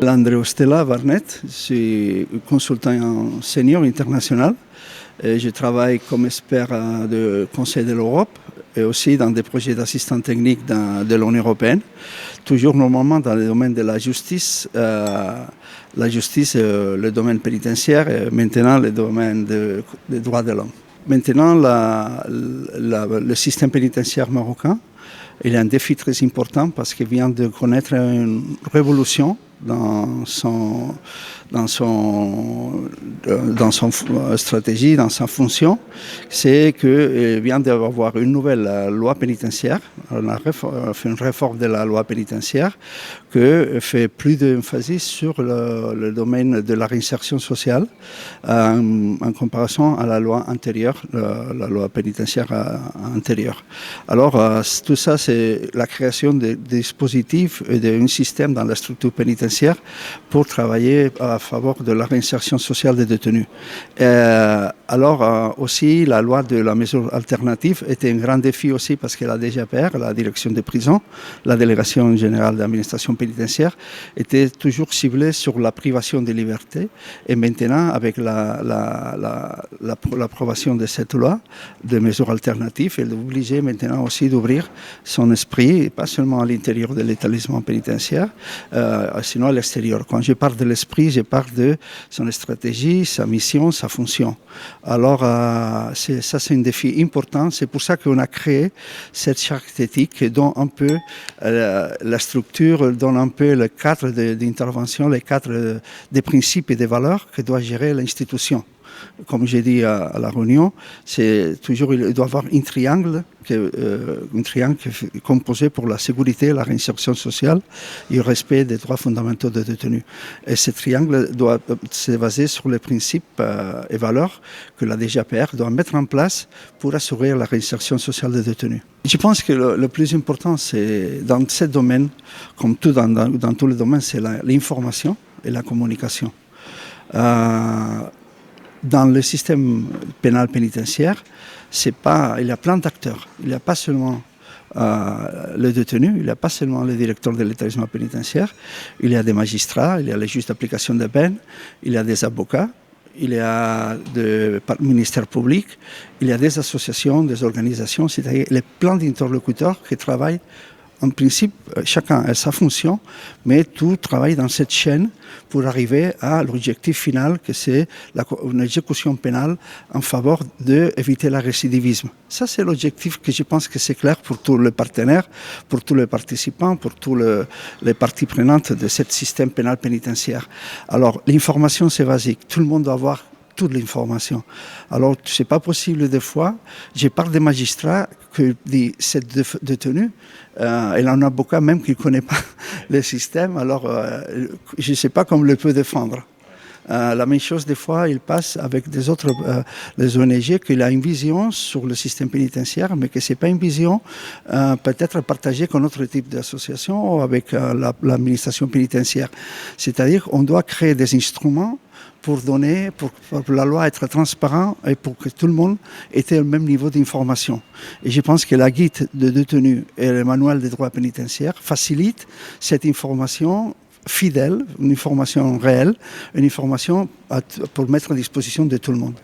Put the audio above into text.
Andreu Stella Varnet, je suis consultant senior international. Et je travaille comme expert du Conseil de l'Europe et aussi dans des projets d'assistance technique de l'Union européenne, toujours normalement dans le domaine de la justice, le domaine pénitentiaire et maintenant le domaine des droits de l'homme. Maintenant, le système pénitentiaire marocain, il y a un défi très important parce qu'il vient de connaître une révolution dans son stratégie, dans sa fonction, c'est qu'il vient d'avoir une nouvelle loi pénitentiaire. On a fait une réforme de la loi pénitentiaire qui fait plus d'emphase sur le domaine de la réinsertion sociale en comparaison à la loi antérieure, la loi pénitentiaire antérieure. Alors, tout ça, c'est la création de dispositifs et d'un système dans la structure pénitentiaire pour travailler à faveur de la réinsertion sociale des détenus. Alors aussi, la loi de la mesure alternative était un grand défi aussi parce que la DGPR, la direction des prisons, la délégation générale d'administration pénitentiaire, était toujours ciblée sur la privation de liberté. Et maintenant, avec l'approbation de cette loi de mesures alternatives, elle est obligée maintenant aussi d'ouvrir son esprit, pas seulement à l'intérieur de l'établissement pénitentiaire, sinon à l'extérieur. Quand je parle de l'esprit, je parle de son stratégie, sa mission, sa fonction. Alors, ça, c'est un défi important. C'est pour ça qu'on a créé cette charte éthique qui donne un peu la structure, donne un peu le cadre d'intervention, les cadres des principes et des valeurs que doit gérer l'institution. Comme j'ai dit à la réunion, c'est toujours, il doit y avoir un triangle composé pour la sécurité, la réinsertion sociale et le respect des droits fondamentaux des détenus. Et ce triangle doit se baser sur les principes et valeurs que la DGPR doit mettre en place pour assurer la réinsertion sociale des détenus. Je pense que le plus important, c'est dans ce domaine, comme tout dans tous les domaines, c'est l'information et la communication. Dans le système pénal pénitentiaire, il y a plein d'acteurs. Il n'y a pas seulement le détenu, il n'y a pas seulement le directeur de l'établissement pénitentiaire, il y a des magistrats, il y a les juges d'application des peines, il y a des avocats, il y a des ministères publics, il y a des associations, des organisations, c'est-à-dire plein d'interlocuteurs qui travaillent. En principe, chacun a sa fonction, mais tout travaille dans cette chaîne pour arriver à l'objectif final, que c'est une exécution pénale en faveur d'éviter le récidivisme. Ça, c'est l'objectif que je pense que c'est clair pour tous les partenaires, pour tous les participants, pour tous les parties prenantes de ce système pénal pénitentiaire. Alors, l'information, c'est basique. Tout le monde doit avoir toute l'information. Alors, ce n'est pas possible des fois. Je parle des magistrats qui disent cette détenue, il a un avocat même qui ne connaît pas le système, alors je ne sais pas comment le peut défendre. La même chose, des fois, il passe avec des autres les ONG, qu'il a une vision sur le système pénitentiaire, mais que ce n'est pas une vision peut-être partagée avec un autre type d'association ou avec l'administration pénitentiaire. C'est-à-dire qu'on doit créer des instruments pour la loi être transparente et pour que tout le monde ait le même niveau d'information. Et je pense que la guide de détenus et le manuel des droits pénitentiaires facilitent cette information fidèle, une information réelle, une information pour mettre à disposition de tout le monde.